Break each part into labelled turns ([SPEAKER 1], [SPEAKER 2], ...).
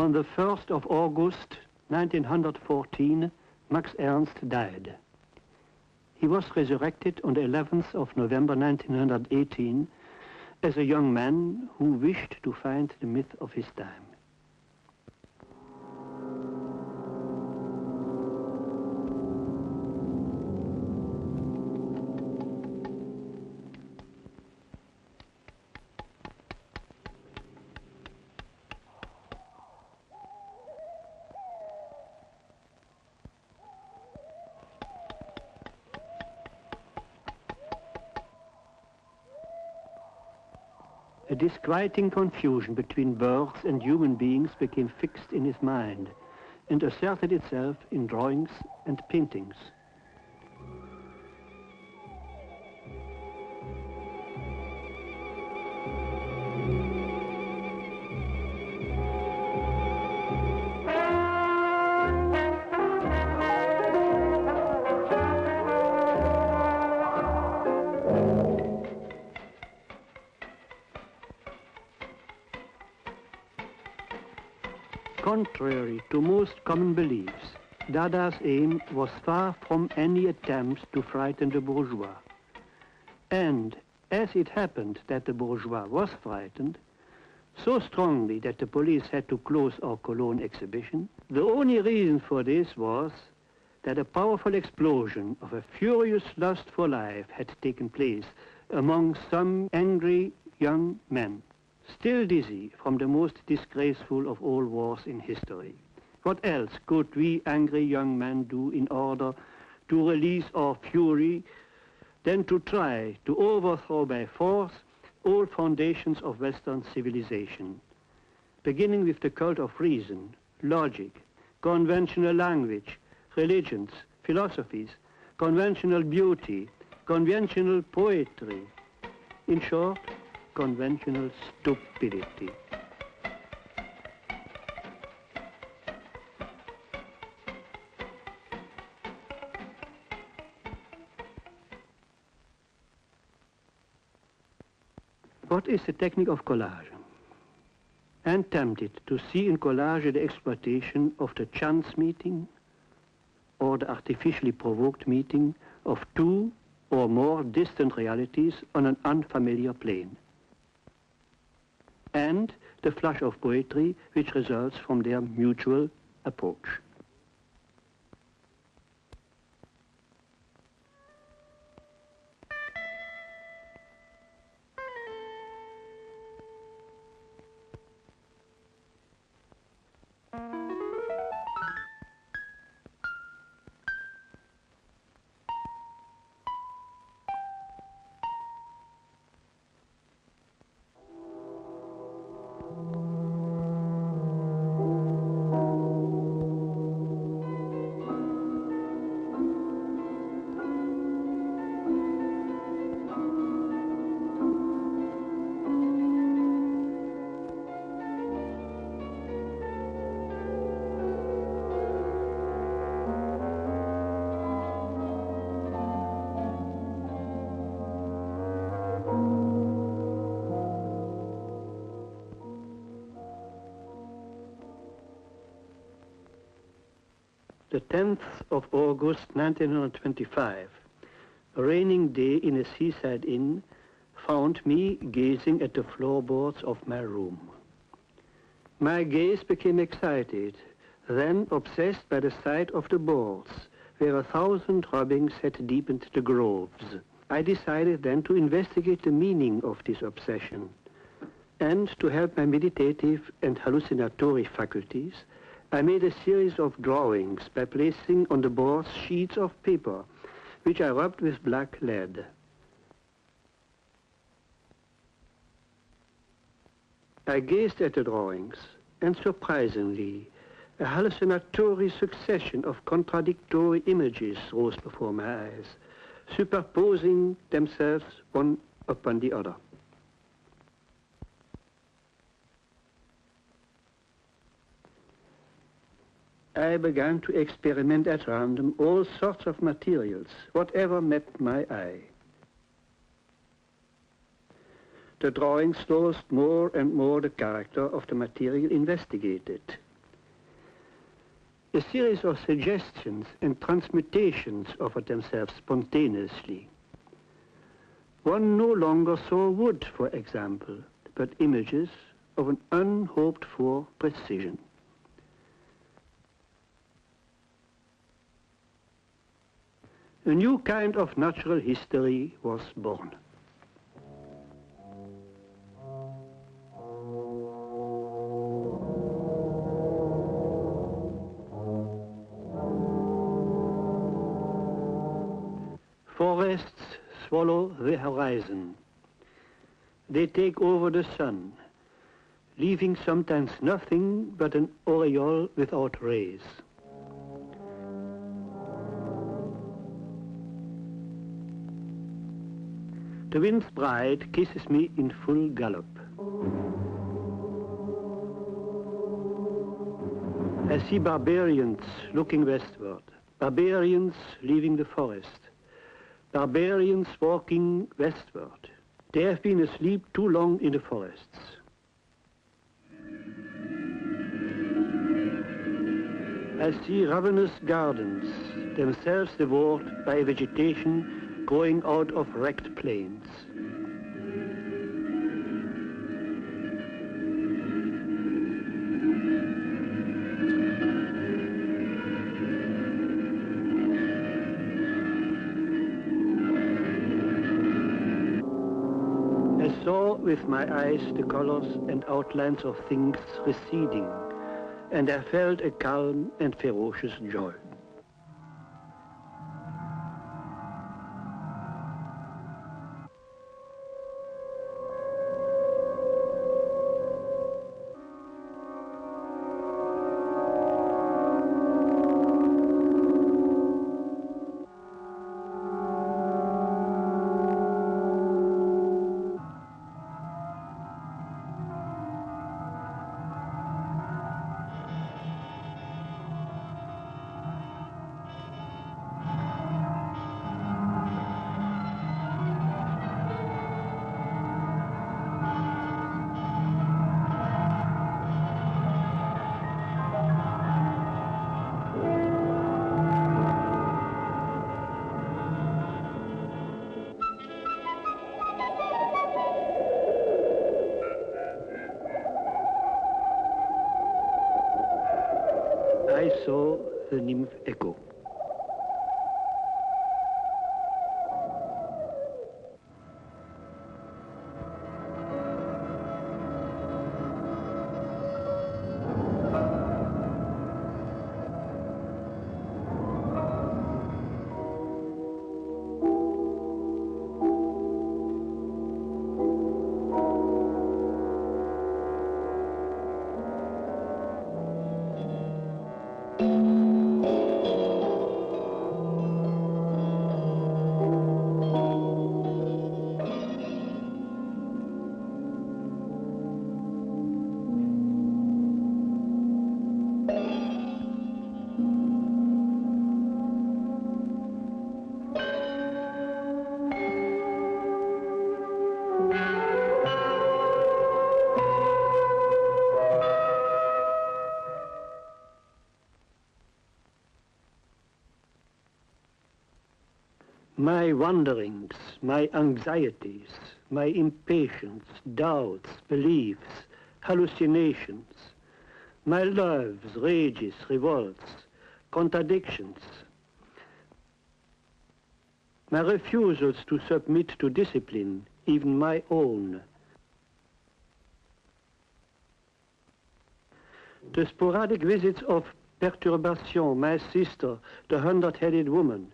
[SPEAKER 1] On the 1st of August 1914, Max Ernst died. He was resurrected on the 11th of November 1918 as a young man who wished to find the myth of his time. A disquieting confusion between birds and human beings became fixed in his mind and asserted itself in drawings and paintings. Contrary to most common beliefs, Dada's aim was far from any attempt to frighten the bourgeois. And as it happened that the bourgeois was frightened, so strongly that the police had to close our Cologne exhibition, the only reason for this was that a powerful explosion of a furious lust for life had taken place among some angry young men, still dizzy from the most disgraceful of all wars in history. What else could we angry young men do in order to release our fury than to try to overthrow by force all foundations of Western civilization, beginning with the cult of reason, logic, conventional language, religions, philosophies, conventional beauty, conventional poetry, in short, conventional stupidity. What is the technique of collage? I am tempted to see in collage the exploitation of the chance meeting or the artificially provoked meeting of two or more distant realities on an unfamiliar plane, and the flush of poetry which results from their mutual approach. The 10th of August 1925, a raining day in a seaside inn, found me gazing at the floorboards of my room. My gaze became excited, then obsessed by the sight of the boards, where 1,000 rubbings had deepened the groves. I decided then to investigate the meaning of this obsession, and to help my meditative and hallucinatory faculties, I made a series of drawings by placing on the boards sheets of paper, which I rubbed with black lead. I gazed at the drawings, and surprisingly, a hallucinatory succession of contradictory images rose before my eyes, superposing themselves one upon the other. I began to experiment at random all sorts of materials, whatever met my eye. The drawings lost more and more the character of the material investigated. A series of suggestions and transmutations offered themselves spontaneously. One no longer saw wood, for example, but images of an unhoped-for precision. A new kind of natural history was born. Forests swallow the horizon. They take over the sun, leaving sometimes nothing but an aureole without rays. The wind's bride kisses me in full gallop. I see barbarians looking westward, barbarians leaving the forest, barbarians walking westward. They have been asleep too long in the forests. I see ravenous gardens, themselves devoured by vegetation growing out of wrecked plains. I saw with my eyes the colors and outlines of things receding, and I felt a calm and ferocious joy. I saw the nymph Echo. My wanderings, my anxieties, my impatience, doubts, beliefs, hallucinations, my loves, rages, revolts, contradictions, my refusals to submit to discipline, even my own, the sporadic visits of Perturbation, my sister, the 100-headed woman.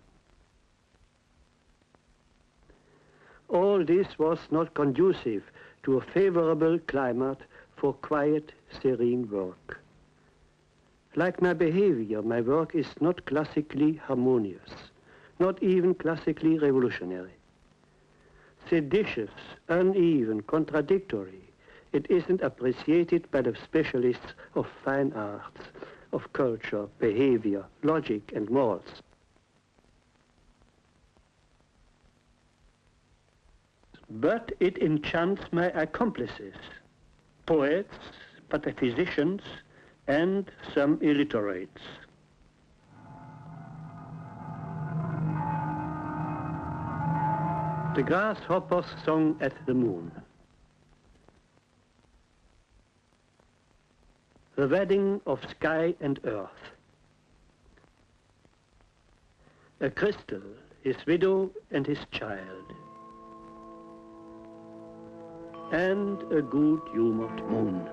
[SPEAKER 1] All this was not conducive to a favorable climate for quiet, serene work. Like my behavior, my work is not classically harmonious, not even classically revolutionary. Seditious, uneven, contradictory, it isn't appreciated by the specialists of fine arts, of culture, behavior, logic, and morals. But it enchants my accomplices, poets, pataphysicians, and some illiterates. The grasshopper's song at the moon. The wedding of sky and earth. A crystal, his widow and his child. And a good-humored moon.